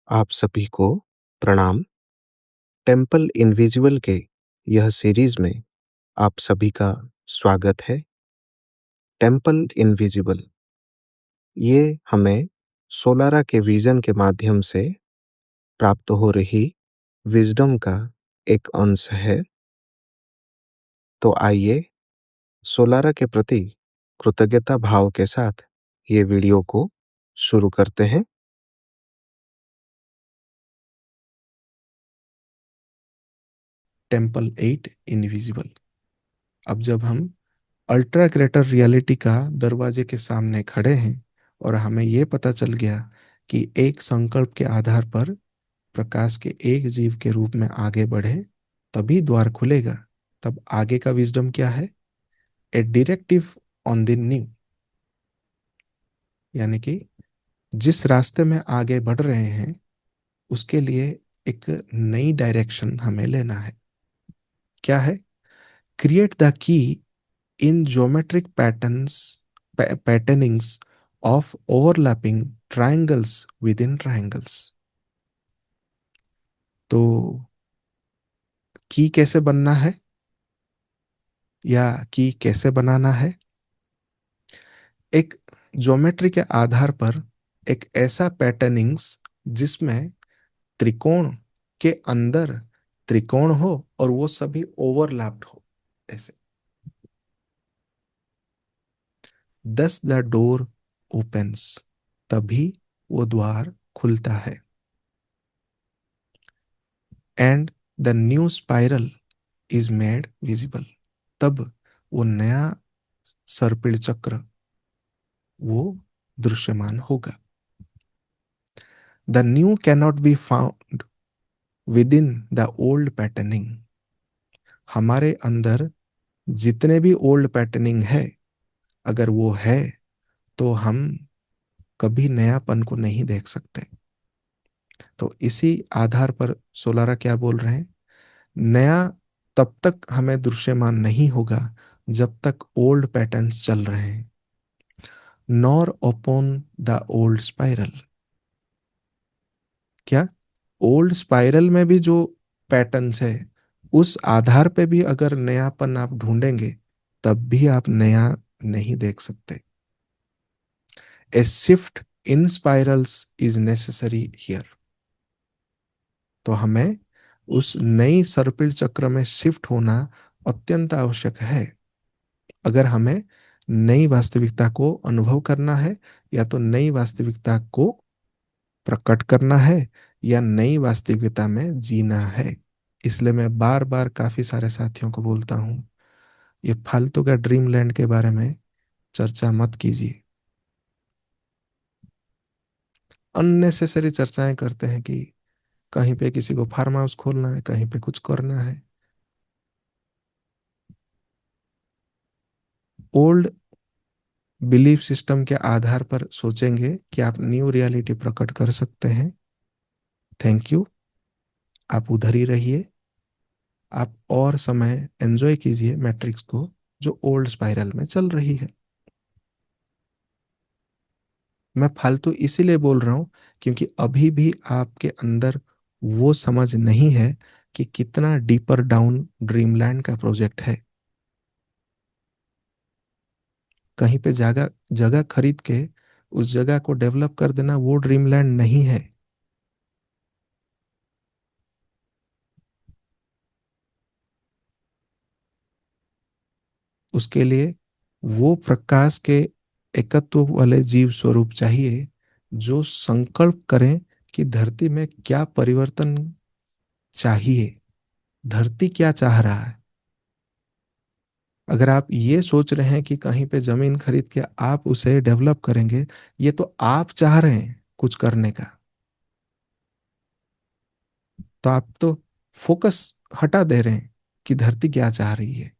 आप सभी को प्रणाम। टेम्पल इनविजिबल के यह सीरीज में आप सभी का स्वागत है। टेम्पल इनविजिबल ये हमें सोलारा के विजन के माध्यम से प्राप्त हो रही विजडम का एक अंश है। तो आइए सोलारा के प्रति कृतज्ञता भाव के साथ ये वीडियो को शुरू करते हैं। Temple 8 invisible. अब जब हम अल्ट्रा ग्रेटर रियलिटी का दरवाजे के सामने खड़े हैं और हमें यह पता चल गया कि एक संकल्प के आधार पर प्रकाश के एक जीव के रूप में आगे बढ़े तभी द्वार खुलेगा। तब आगे का विजडम क्या है? ए डायरेक्टिव ऑन द न्यू, यानी कि जिस रास्ते में आगे बढ़ रहे हैं उसके लिए एक नई डायरेक्शन हमें लेना है। क्या है? Create the key in geometric patternings of overlapping triangles within triangles। तो की कैसे बनना है या की कैसे बनाना है? एक ज्योमेट्री के आधार पर एक ऐसा पैटर्निंग्स जिसमें त्रिकोण के अंदर त्रिकोण हो और वो सभी ओवरलैप्ड हो। ऐसे दस द डोर ओपन्स, तभी वो द्वार खुलता है। And the new spiral is made visible, तब वो नया सर्पिल चक्र वो दृश्यमान होगा। The new cannot be found with in the old patterning. हमारे अंदर जितने भी ओल्ड पैटर्निंग है, अगर वो है तो हम कभी नयापन को नहीं देख सकते। तो इसी आधार पर सोलारा क्या बोल रहे हैं? नया तब तक हमें दृश्यमान नहीं होगा जब तक ओल्ड पैटर्न्स चल रहे हैं। Nor upon the old spiral. क्या? ओल्ड स्पाइरल में भी जो पैटर्न्स है उस आधार पे भी अगर नयापन आप ढूंढेंगे तब भी आप नया नहीं देख सकते। A shift in spirals is necessary here. तो हमें उस नई सर्पिल चक्र में शिफ्ट होना अत्यंत आवश्यक है अगर हमें नई वास्तविकता को अनुभव करना है, या तो नई वास्तविकता को प्रकट करना है या नई वास्तविकता में जीना है। इसलिए मैं बार बार काफी सारे साथियों को बोलता हूं, ये फालतू का ड्रीम लैंड के बारे में चर्चा मत कीजिए। अननेसेसरी चर्चाएं करते हैं कि कहीं पे किसी को फार्म हाउस खोलना है, कहीं पे कुछ करना है। ओल्ड बिलीफ सिस्टम के आधार पर सोचेंगे कि आप न्यू रियलिटी प्रकट कर सकते हैं। थैंक यू, आप उधर ही रहिए। आप और समय एंजॉय कीजिए मैट्रिक्स को जो ओल्ड स्पाइरल में चल रही है। मैं फालतू इसीलिए बोल रहा हूं क्योंकि अभी भी आपके अंदर वो समझ नहीं है कि कितना डीपर डाउन ड्रीमलैंड का प्रोजेक्ट है। कहीं पे जगह जगह खरीद के उस जगह को डेवलप कर देना वो ड्रीमलैंड नहीं है। उसके लिए वो प्रकाश के एकत्व वाले जीव स्वरूप चाहिए जो संकल्प करें कि धरती में क्या परिवर्तन चाहिए, धरती क्या चाह रहा है। अगर आप ये सोच रहे हैं कि कहीं पे जमीन खरीद के आप उसे डेवलप करेंगे, ये तो आप चाह रहे हैं कुछ करने का, तो आप तो फोकस हटा दे रहे हैं कि धरती क्या चाह रही है।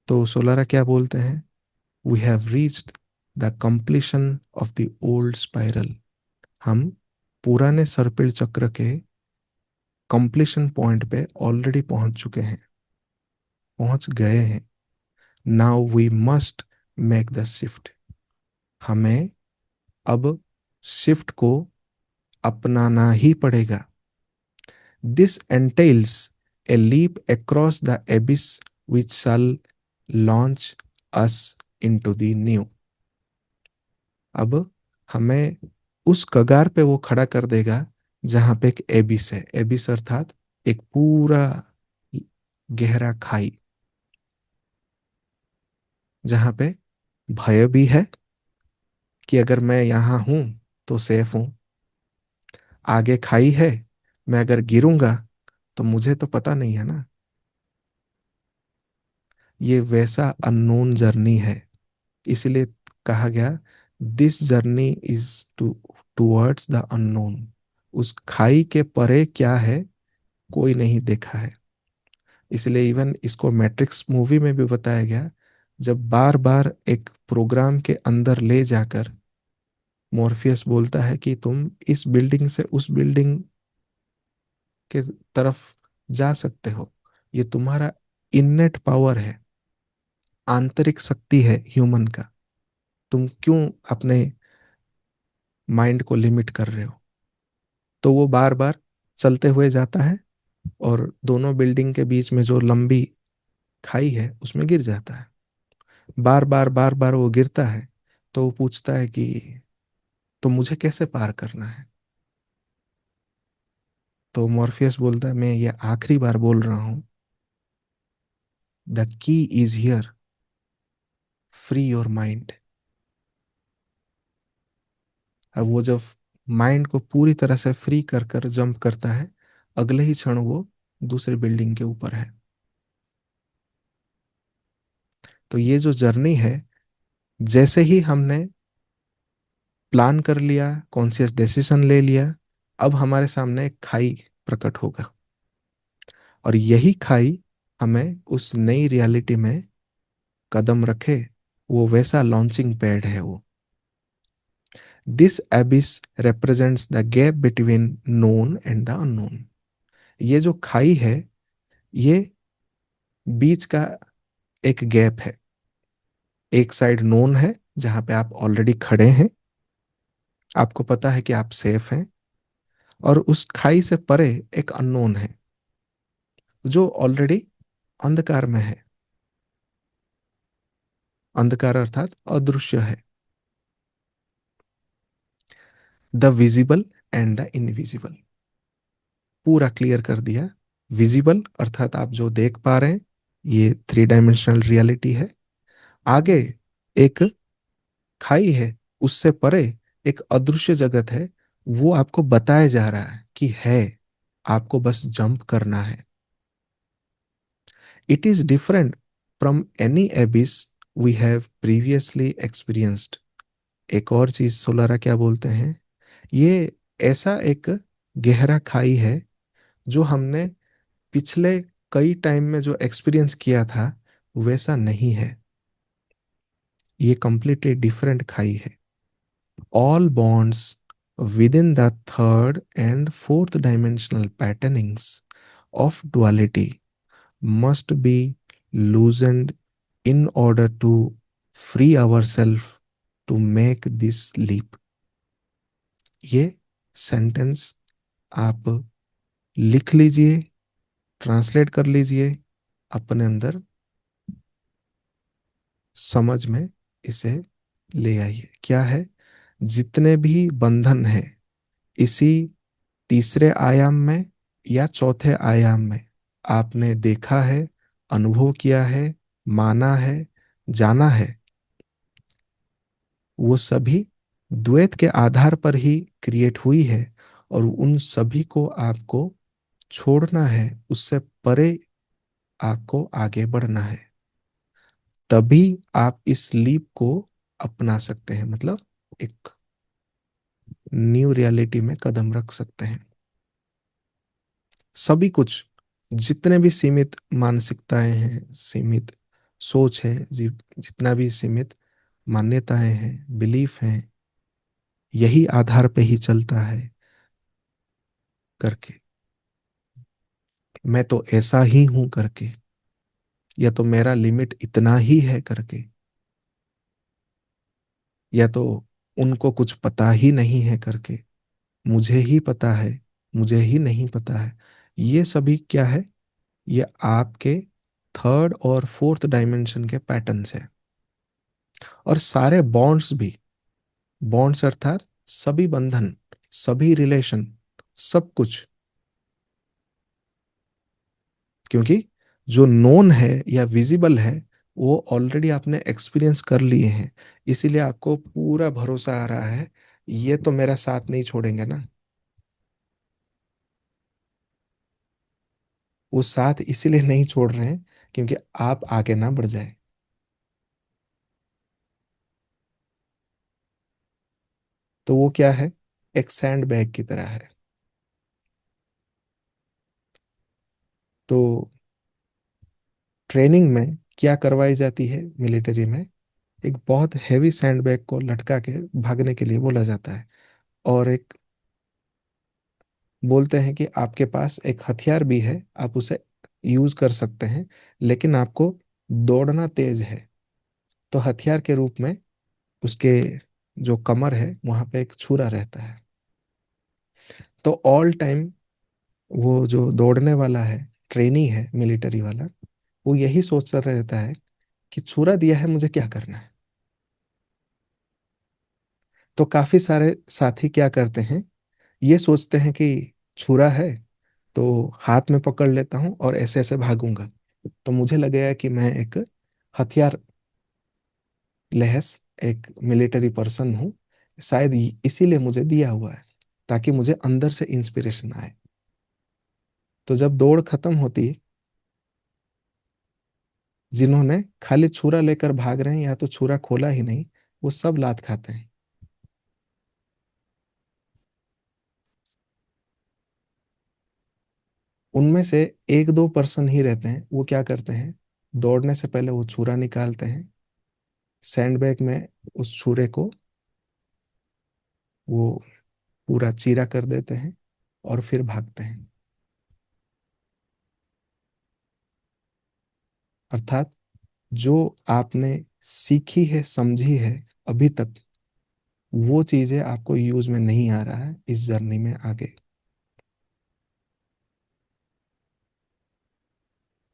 तो सोलारा क्या बोलते हैं? We have reached the completion of the old spiral. हम पुराने सर्पिल चक्र के कंप्लीशन पॉइंट पे ऑलरेडी पहुंच चुके हैं, पहुंच गए हैं। Now we must make the shift. हमें अब शिफ्ट को अपनाना ही पड़ेगा. This entails a leap across the abyss which shall launch us into the new. अब हमें उस कगार पे वो खड़ा कर देगा जहां पे एक एबिस है. एबिस अर्थात एक पूरा गहरा खाई, जहां पे भय भी है कि अगर मैं यहां हूं तो सेफ हूं. आगे खाई है, मैं अगर गिरूंगा तो मुझे तो पता नहीं है ना. ये वैसा अननोन जर्नी है. इसलिए कहा गया, this journey is towards the unknown. उस खाई के परे क्या है, कोई नहीं देखा है. इसलिए इवन इसको मैट्रिक्स मूवी में भी बताया गया, जब बार बार एक प्रोग्राम के अंदर ले जाकर मॉर्फियस बोलता है कि तुम इस बिल्डिंग से उस बिल्डिंग के तरफ जा सकते हो. ये तुम्हारा इन्नेट पावर है, आंतरिक शक्ति है ह्यूमन का. तुम क्यों अपने माइंड को लिमिट कर रहे हो. तो वो बार बार चलते हुए जाता है और दोनों बिल्डिंग के बीच में जो लंबी खाई है उसमें गिर जाता है. बार बार वो गिरता है. तो वो पूछता है कि तो मुझे कैसे पार करना है. तो मॉर्फियस बोलता है, मैं ये आखिरी बार बोल रहा हूं, the key is here, free your mind. अब वो जब माइंड को पूरी तरह से फ्री कर कर जंप करता है, अगले ही क्षण वो दूसरी बिल्डिंग के ऊपर है. तो ये जो जर्नी है, जैसे ही हमने प्लान कर लिया, कॉन्शियस डिसीजन ले लिया, अब हमारे सामने एक खाई प्रकट होगा. और यही खाई हमें उस नई रियलिटी में कदम रखे, वो वैसा लॉन्चिंग पैड है वो. This एबिस represents the gap between known and the unknown. ये जो खाई है, ये बीच का एक गैप है. एक साइड नोन है जहां पे आप ऑलरेडी खड़े हैं, आपको पता है कि आप सेफ हैं. और उस खाई से परे एक अननोन है जो ऑलरेडी अंधकार में है. अंधकार अर्थात अदृश्य है. The visible and the invisible, पूरा क्लियर कर दिया. विजिबल अर्थात आप जो देख पा रहे हैं, ये थ्री डायमेंशनल रियलिटी है. आगे एक खाई है, उससे परे एक अदृश्य जगत है. वो आपको बताया जा रहा है कि है, आपको बस जंप करना है. It is different from any abyss we have previously experienced. एक और चीज सोलारा क्या बोलते हैं, ये ऐसा एक गहरा खाई है जो हमने पिछले कई टाइम में जो एक्सपीरियंस किया था वैसा नहीं है. ये कंप्लीटली डिफरेंट खाई है. All bonds within the third and fourth dimensional patternings of duality must be loosened in order to free ourselves to make this leap. ये सेंटेंस आप लिख लीजिए, ट्रांसलेट कर लीजिए, अपने अंदर समझ में इसे ले आइए. क्या है, जितने भी बंधन हैं इसी तीसरे आयाम में या चौथे आयाम में आपने देखा है, अनुभव किया है, माना है, जाना है, वो सभी द्वैत के आधार पर ही क्रिएट हुई है. और उन सभी को आपको छोड़ना है, उससे परे आपको आगे बढ़ना है. तभी आप इस लीप को अपना सकते हैं, मतलब एक न्यू रियलिटी में कदम रख सकते हैं. सभी कुछ, जितने भी सीमित मानसिकताएं हैं, सीमित सोच है, जितना भी सीमित मान्यताएं हैं, बिलीफ हैं, यही आधार पे ही चलता है करके. मैं तो ऐसा ही हूं करके, या तो मेरा लिमिट इतना ही है करके. या तो उनको कुछ पता ही नहीं है करके, मुझे ही पता है, मुझे ही नहीं पता है। ये सभी क्या है? ये आपके थर्ड और फोर्थ डायमेंशन के पैटर्न्स है। और सारे बॉन्ड्स भी, बॉन्ड्स अर्थात सभी बंधन, सभी रिलेशन, सब कुछ, क्योंकि जो नोन है या विजिबल है वो ऑलरेडी आपने एक्सपीरियंस कर लिए हैं, इसीलिए आपको पूरा भरोसा आ रहा है ये तो मेरा साथ नहीं छोड़ेंगे ना। वो साथ इसीलिए नहीं छोड़ रहे हैं क्योंकि आप आगे ना बढ़ जाए। तो वो क्या है? एक सैंड बैग की तरह है। तो ट्रेनिंग में क्या करवाई जाती है मिलिट्री में? एक बहुत हैवी सैंड बैग को लटका के भागने के लिए बोला जाता है। और एक बोलते हैं कि आपके पास एक हथियार भी है, आप उसे यूज कर सकते हैं, लेकिन आपको दौड़ना तेज है। तो हथियार के रूप में उसके जो कमर है वहां पे एक छुरा रहता है। तो ऑल टाइम वो जो दौड़ने वाला है, ट्रेनी है मिलिट्री वाला, वो यही सोचता रहता है कि छुरा दिया है, मुझे क्या करना है। तो काफी सारे साथी क्या करते हैं, ये सोचते हैं कि छुरा है तो हाथ में पकड़ लेता हूँ और ऐसे ऐसे भागूंगा, तो मुझे लगेगा कि मैं एक हथियार लहस, एक मिलिट्री पर्सन हूँ, शायद इसीलिए मुझे दिया हुआ है, ताकि मुझे अंदर से इंस्पिरेशन आए। तो जब दौड़ खत्म होती है, जिन्होंने खाली छुरा लेकर भाग रहे हैं या तो छुरा खोला ही नहीं, वो सब लात खाते हैं। उनमें से एक दो पर्सन ही रहते हैं, वो क्या करते हैं, दौड़ने से पहले वो छुरा निकालते हैं, सैंडबैग में उस छुरे को वो पूरा चीरा कर देते हैं और फिर भागते हैं। अर्थात जो आपने सीखी है, समझी है अभी तक, वो चीजें आपको यूज में नहीं आ रहा है इस जर्नी में आगे।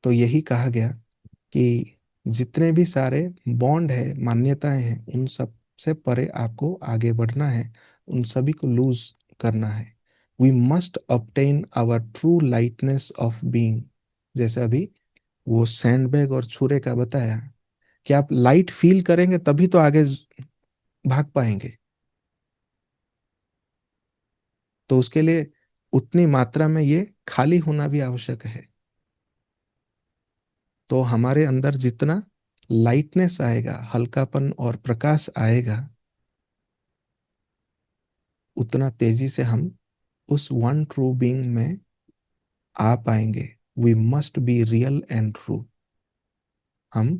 तो यही कहा गया कि जितने भी सारे बॉन्ड है, मान्यताएं हैं, उन सब से परे आपको आगे बढ़ना है, उन सभी को लूज करना है। We must obtain our true lightness of being. जैसे अभी वो सैंडबैग और छुरे का बताया कि आप लाइट फील करेंगे तभी तो आगे भाग पाएंगे। तो उसके लिए उतनी मात्रा में ये खाली होना भी आवश्यक है। तो हमारे अंदर जितना लाइटनेस आएगा, हल्कापन और प्रकाश आएगा, उतना तेजी से हम उस वन ट्रू बीइंग में आ पाएंगे। We must be real and true. हम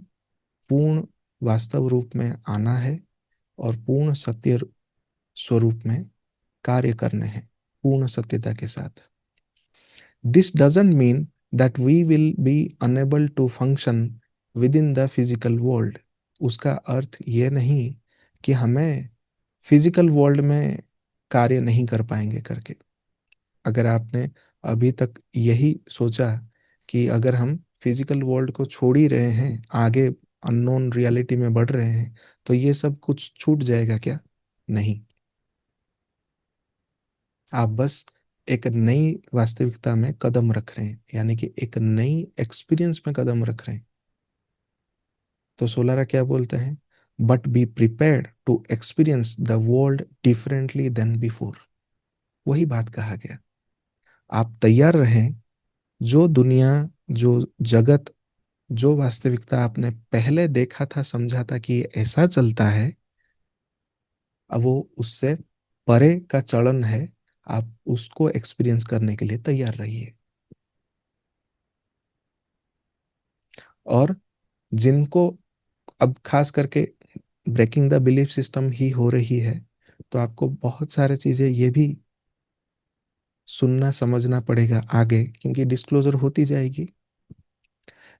पूर्ण वास्तव रूप में आना है और पूर्ण सत्य स्वरूप में कार्य करने हैं, पूर्ण सत्यता के साथ। This doesn't mean that we will be unable to function within the physical world. उसका अर्थ ये नहीं कि हमें फिजिकल वर्ल्ड में कार्य नहीं कर पाएंगे करके। अगर आपने अभी तक यही सोचा कि अगर हम फिजिकल वर्ल्ड को छोड़ ही रहे हैं, आगे अननोन रियलिटी में बढ़ रहे हैं, तो ये सब कुछ छूट जाएगा क्या? नहीं। आप बस एक नई वास्तविकता में कदम रख रहे हैं, यानी कि एक नई एक्सपीरियंस में कदम रख रहे हैं। तो सोलारा क्या बोलते हैं? But be prepared to experience the world differently than before. वही बात कहा गया। आप तैयार रहें। जो दुनिया, जो जगत, जो वास्तविकता आपने पहले देखा था, समझा था कि ये ऐसा चलता है, अब वो उससे परे का चलन है। आप उसको एक्सपीरियंस करने के लिए तैयार रहिए। और जिनको अब खास करके ब्रेकिंग द बिलीफ सिस्टम ही हो रही है, तो आपको बहुत सारे चीजें ये भी सुनना समझना पड़ेगा आगे, क्योंकि डिस्क्लोजर होती जाएगी।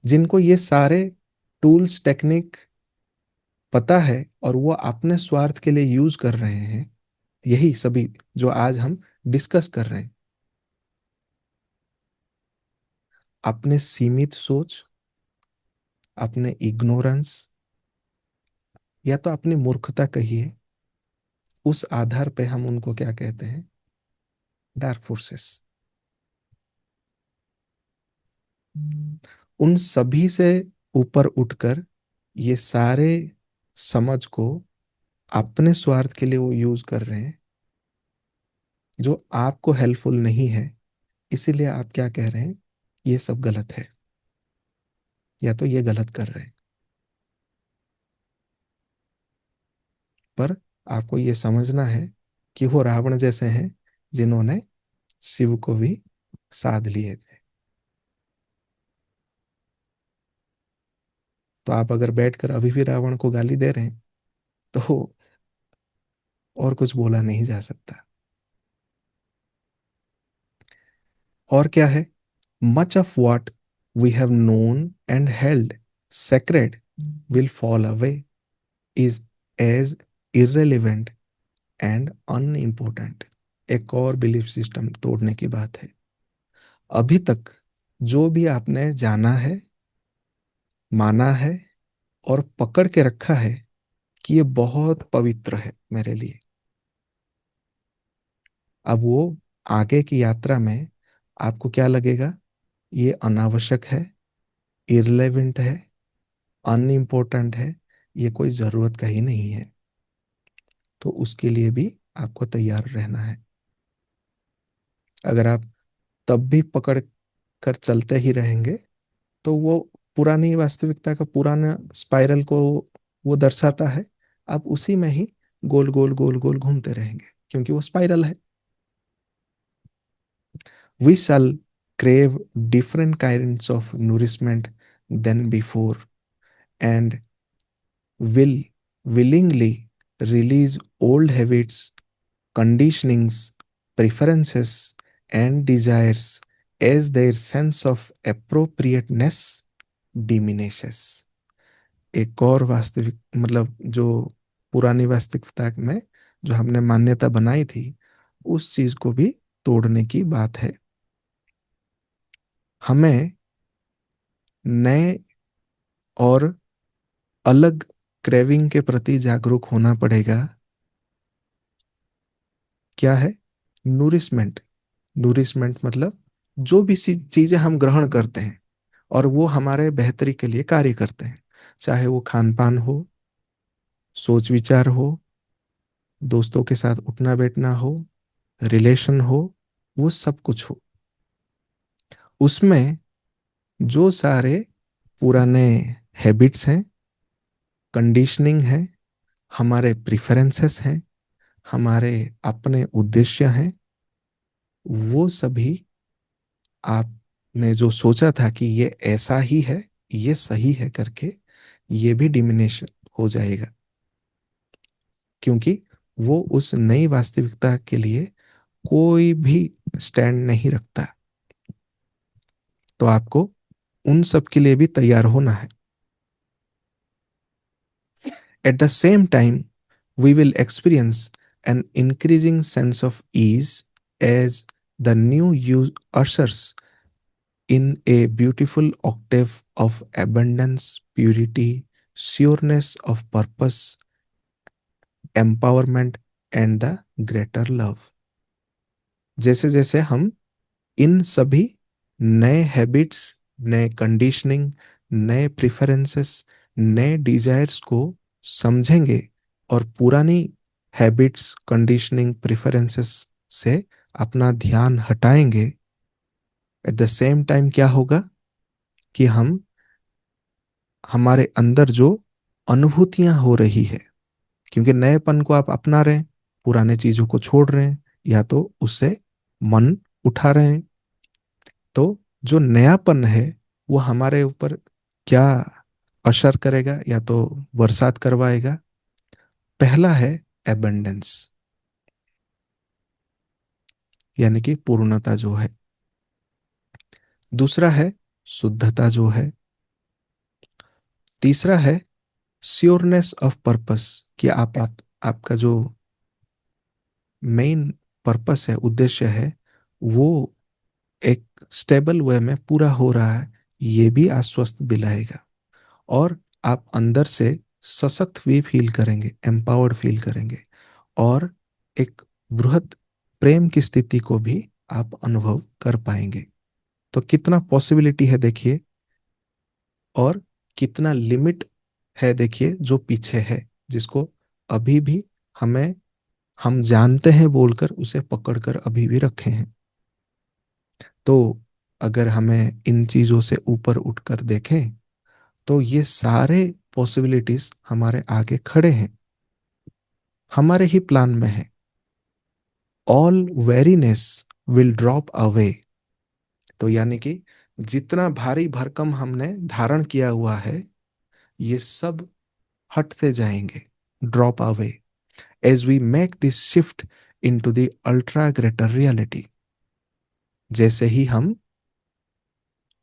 जिनको ये सारे टूल्स, टेक्निक पता है और वो अपने स्वार्थ के लिए यूज कर रहे हैं, यही सभी जो आज हम डिस्कस कर रहे हैं, अपने सीमित सोच, अपने इग्नोरेंस, या तो अपनी मूर्खता कहिए, उस आधार पे हम उनको क्या कहते हैं? Dark forces. उन सभी से ऊपर उठकर ये सारे समझ को अपने स्वार्थ के लिए वो यूज कर रहे हैं, जो आपको हेल्पफुल नहीं है। इसीलिए आप क्या कह रहे हैं? ये सब गलत है, या तो ये गलत कर रहे हैं। पर आपको ये समझना है कि वो रावण जैसे हैं जिन्होंने शिव को भी साध लिए थे। तो आप अगर बैठकर अभी भी रावण को गाली दे रहे हैं, तो और कुछ बोला नहीं जा सकता। और क्या है? Much of what we have known and held sacred will fall away, is as irrelevant and unimportant. एक और बिलीफ सिस्टम तोड़ने की बात है। अभी तक जो भी आपने जाना है, माना है और पकड़ के रखा है कि ये बहुत पवित्र है मेरे लिए, अब वो आगे की यात्रा में आपको क्या लगेगा? ये अनावश्यक है, इररिलेवेंट है, अनइम्पोर्टेंट है, ये कोई ज़रूरत का ही नहीं है। तो उसके लिए भी आपको तैयार रहना है। अगर आप तब भी पकड़ कर चलते ही रहेंगे, तो वो पुरानी वास्तविकता का पुराना स्पाइरल को वो दर्शाता है। आप उसी में ही गोल गोल गोल गोल घूमते रहेंगे, क्योंकि वो स्पाइरल है। We shall crave different kinds of nourishment than before, and will willingly release old habits, conditionings, preferences, and desires as their sense of appropriateness diminishes। एक और वास्तविक मतलब जो पुरानी वास्तविकता में जो हमने मान्यता बनाई थी, उस चीज को भी तोड़ने की बात है। हमें नए और अलग क्रेविंग के प्रति जागरूक होना पड़ेगा। क्या है? नूरिशमेंट। नूरिशमेंट मतलब जो भी चीजें हम ग्रहण करते हैं और वो हमारे बेहतरी के लिए कार्य करते हैं, चाहे वो खान पान हो, सोच विचार हो, दोस्तों के साथ उठना बैठना हो, रिलेशन हो, वो सब कुछ हो, उसमें जो सारे पुराने हैबिट्स हैं, कंडीशनिंग है, हमारे प्रिफरेंसेस हैं, हमारे अपने उद्देश्य हैं, वो सभी आपने जो सोचा था कि ये ऐसा ही है, ये सही है करके, ये भी डिमिनिश हो जाएगा, क्योंकि वो उस नई वास्तविकता के लिए कोई भी स्टैंड नहीं रखता। तो आपको उन सब के लिए भी तैयार होना है। At the same time we will experience an increasing sense of ease as the new use ushers in a beautiful octave of abundance, purity, sureness of purpose, empowerment, and the greater love। जैसे जैसे हम इन सभी नए habits, नए conditioning, नए preferences, नए desires को समझेंगे और पुरानी हैबिट्स, कंडीशनिंग, प्रिफरेंसेस से अपना ध्यान हटाएंगे, एट द सेम टाइम क्या होगा कि हम हमारे अंदर जो अनुभूतियां हो रही है, क्योंकि नएपन को आप अपना रहे हैं, पुराने चीजों को छोड़ रहे हैं, या तो उससे मन उठा रहे हैं, तो जो नयापन है वो हमारे ऊपर क्या असर करेगा? या तो बरसात करवाएगा। पहला है एबंडेंस, यानी कि पूर्णता जो है। दूसरा है शुद्धता जो है। तीसरा है श्योरनेस ऑफ पर्पस, कि आपका जो मेन पर्पस है, उद्देश्य है, वो एक स्टेबल वे में पूरा हो रहा है, ये भी आश्वस्त दिलाएगा। और आप अंदर से सशक्त भी फील करेंगे, एम्पावर्ड फील करेंगे, और एक बृहद प्रेम की स्थिति को भी आप अनुभव कर पाएंगे। तो कितना पॉसिबिलिटी है देखिए, और कितना लिमिट है देखिए जो पीछे है, जिसको अभी भी हमें, हम जानते हैं बोलकर उसे पकड़कर अभी भी रखे हैं। तो अगर हमें इन चीजों से ऊपर उठकर देखें, तो ये सारे पॉसिबिलिटीज हमारे आगे खड़े हैं, हमारे ही प्लान में है। All weariness will drop away. तो यानी कि जितना भारी भरकम हमने धारण किया हुआ है, ये सब हटते जाएंगे, drop away, as we make this shift into the ultra greater reality. जैसे ही हम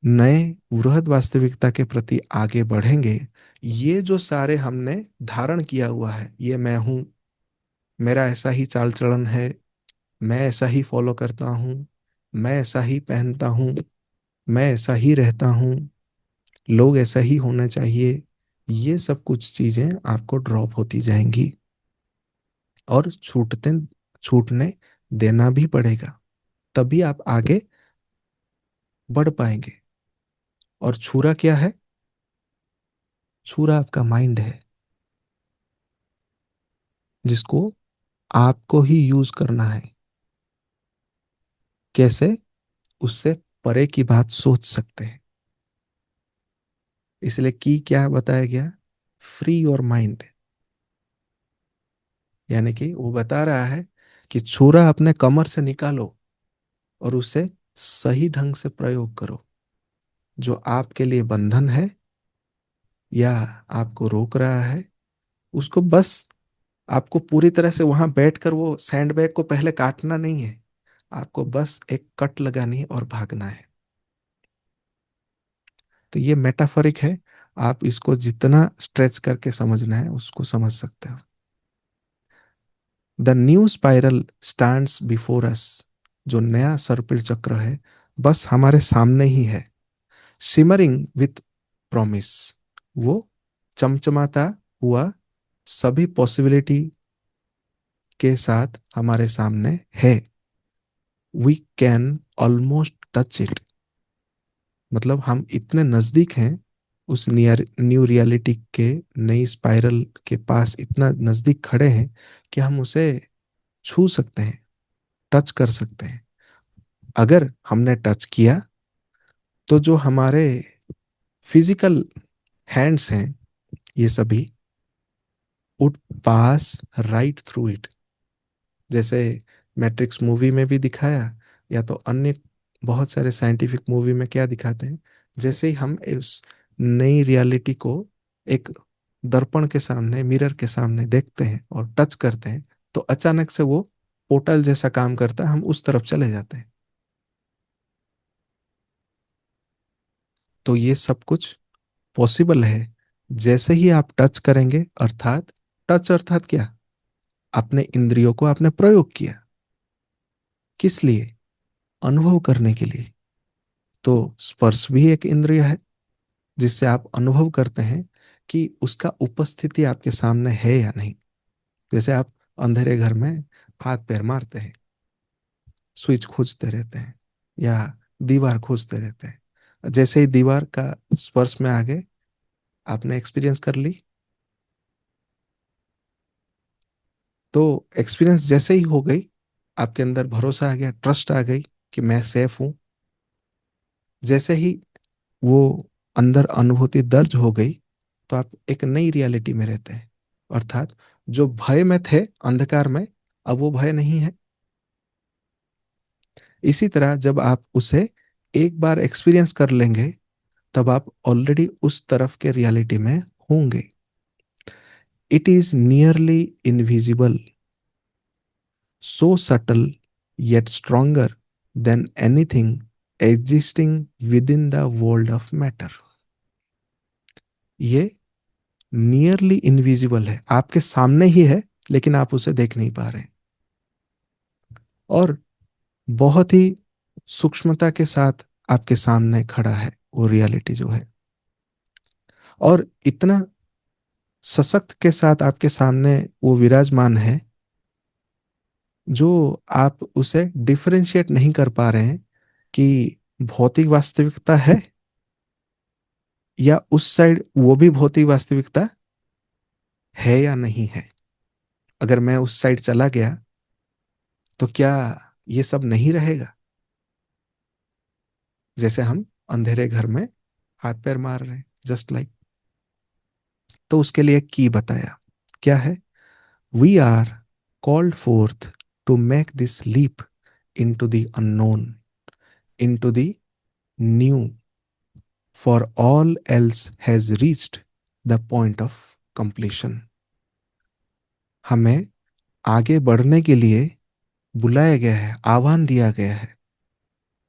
नए वृहद वास्तविकता के प्रति आगे बढ़ेंगे, ये जो सारे हमने धारण किया हुआ है, ये मैं हूं, मेरा ऐसा ही चाल चलन है, मैं ऐसा ही फॉलो करता हूँ, मैं ऐसा ही पहनता हूँ, मैं ऐसा ही रहता हूँ, लोग ऐसा ही होना चाहिए, ये सब कुछ चीजें आपको ड्रॉप होती जाएंगी, और छूटने देना भी पड़ेगा, तभी आप आगे बढ़ पाएंगे। और छुरा क्या है? छुरा आपका माइंड है, जिसको आपको ही यूज करना है। कैसे? उससे परे की बात सोच सकते हैं। इसलिए की क्या बताया गया? Free your mind. यानी कि वो बता रहा है कि छुरा अपने कमर से निकालो और उसे सही ढंग से प्रयोग करो। जो आपके लिए बंधन है या आपको रोक रहा है, उसको बस, आपको पूरी तरह से वहां बैठकर वो सैंडबैग को पहले काटना नहीं है, आपको बस एक कट लगानी है और भागना है। तो ये मेटाफरिक है, आप इसको जितना स्ट्रेच करके समझना है उसको समझ सकते हो। The new spiral stands before us. जो नया सर्पिल चक्र है, बस हमारे सामने ही है, शिमरिंग विथ प्रॉमिस। वो चमचमाता हुआ सभी पॉसिबिलिटी के साथ हमारे सामने है। We can almost touch it. मतलब हम इतने नजदीक हैं उस नियर न्यू रियलिटी के, नई स्पाइरल के पास इतना नजदीक खड़े हैं कि हम उसे छू सकते हैं, टच कर सकते हैं। अगर हमने टच किया, तो जो हमारे फिजिकल हैंड्स हैं, ये सभी would pass right through it. जैसे मैट्रिक्स मूवी में भी दिखाया, या तो अन्य बहुत सारे साइंटिफिक मूवी में क्या दिखाते हैं, जैसे ही हम उस नई रियलिटी को एक दर्पण के सामने, मिरर के सामने देखते हैं और टच करते हैं, तो अचानक से वो पोर्टल जैसा काम करता है, हम उस तरफ चले जाते हैं। तो ये सब कुछ पॉसिबल है जैसे ही आप टच करेंगे, अर्थात टच अर्थात क्या? अपने इंद्रियों को आपने प्रयोग किया। किस लिए? अनुभव करने के लिए। तो स्पर्श भी एक इंद्रिय है, जिससे आप अनुभव करते हैं कि उसका उपस्थिति आपके सामने है या नहीं। जैसे आप अंधेरे घर में हाथ पैर मारते हैं, स्विच खोजते रहते हैं, या दीवार खोजते रहते हैं, जैसे ही दीवार का स्पर्श में आ गए, आपने एक्सपीरियंस कर ली। तो एक्सपीरियंस जैसे ही हो गई, आपके अंदर भरोसा आ गया, ट्रस्ट आ गई कि मैं सेफ हूं। जैसे ही वो अंदर अनुभूति दर्ज हो गई, तो आप एक नई रियलिटी में रहते हैं। अर्थात जो भय में थे अंधकार में, अब वो भय नहीं है। इसी तरह जब आप उसे एक बार एक्सपीरियंस कर लेंगे, तब आप ऑलरेडी उस तरफ के रियलिटी में होंगे। It is nearly invisible, so subtle yet stronger than anything existing within the world of matter। ये नियरली इनविजिबल है, आपके सामने ही है लेकिन आप उसे देख नहीं पा रहे हैं, और बहुत ही सूक्ष्मता के साथ आपके सामने खड़ा है वो रियलिटी जो है, और इतना सशक्त के साथ आपके सामने वो विराजमान है जो आप उसे डिफरेंशिएट नहीं कर पा रहे हैं कि भौतिक वास्तविकता है या उस साइड वो भी भौतिक वास्तविकता है या नहीं है। अगर मैं उस साइड चला गया तो क्या ये सब नहीं रहेगा? जैसे हम अंधेरे घर में हाथ पैर मार रहे हैं, जस्ट लाइक। तो उसके लिए की बताया क्या है? We are called forth to make this leap into the unknown, into the new, for all else has reached the point of completion. हमें आगे बढ़ने के लिए बुलाया गया है, आह्वान दिया गया है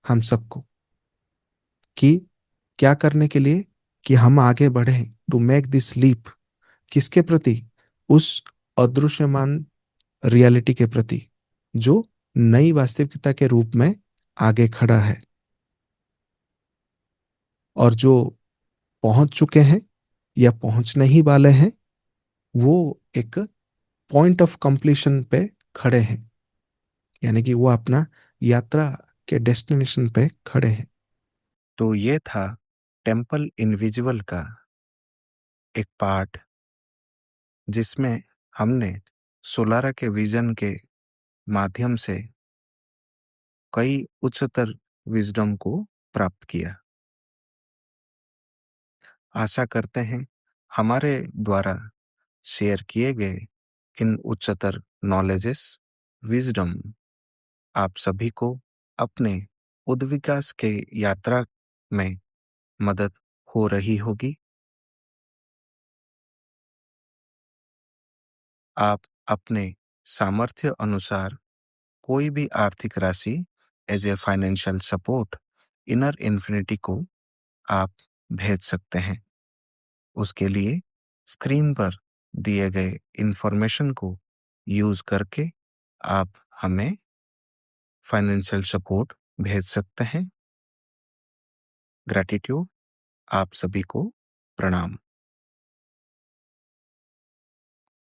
हम सबको, कि क्या करने के लिए? कि हम आगे बढ़ें, टू मेक दिस लीप। किसके प्रति? उस अदृश्यमान रियलिटी के प्रति जो नई वास्तविकता के रूप में आगे खड़ा है, और जो पहुंच चुके हैं या पहुंचने ही वाले हैं, वो एक पॉइंट ऑफ कंप्लीशन पे खड़े हैं, यानी कि वो अपना यात्रा के डेस्टिनेशन पे खड़े हैं। तो ये था टेम्पल इनविजिबल का एक पार्ट, जिसमें हमने सोलारा के विजन के माध्यम से कई उच्चतर विजडम को प्राप्त किया। आशा करते हैं हमारे द्वारा शेयर किए गए इन उच्चतर नॉलेजेस, विजडम आप सभी को अपने उद्विकास के यात्रा में मदद हो रही होगी। आप अपने सामर्थ्य अनुसार कोई भी आर्थिक राशि as a financial support Inner Infinity को आप भेज सकते हैं। उसके लिए स्क्रीन पर दिए गए इंफॉर्मेशन को यूज करके आप हमें फाइनेंशियल सपोर्ट भेज सकते हैं। ग्रैटिट्यूड। आप सभी को प्रणाम।